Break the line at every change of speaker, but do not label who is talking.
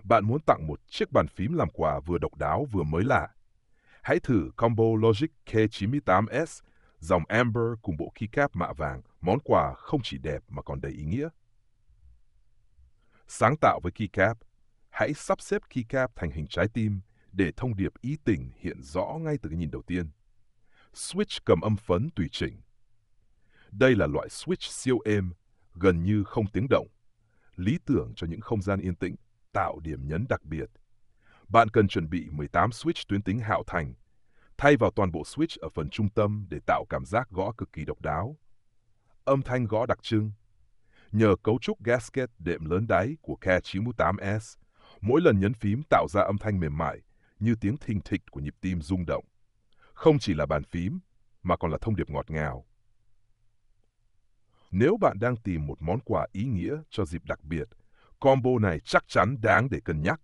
Bạn muốn tặng một chiếc bàn phím làm quà vừa độc đáo vừa mới lạ. Hãy thử combo Logic K98S, dòng Amber cùng bộ keycap mạ vàng, món quà không chỉ đẹp mà còn đầy ý nghĩa. Sáng tạo với keycap. Hãy sắp xếp keycap thành hình trái tim để thông điệp ý tình hiện rõ ngay từ cái nhìn đầu tiên. Switch cầm âm phấn tùy chỉnh. Đây là loại switch siêu êm, gần như không tiếng động, lý tưởng cho những không gian yên tĩnh, tạo điểm nhấn đặc biệt. Bạn cần chuẩn bị 18 switch tuyến tính Hạo Thành, thay vào toàn bộ switch ở phần trung tâm để tạo cảm giác gõ cực kỳ độc đáo. Âm thanh gõ đặc trưng. Nhờ cấu trúc gasket đệm lớn đáy của K98S, mỗi lần nhấn phím tạo ra âm thanh mềm mại như tiếng thình thịch của nhịp tim rung động. Không chỉ là bàn phím, mà còn là thông điệp ngọt ngào. Nếu bạn đang tìm một món quà ý nghĩa cho dịp đặc biệt, combo này chắc chắn đáng để cân nhắc.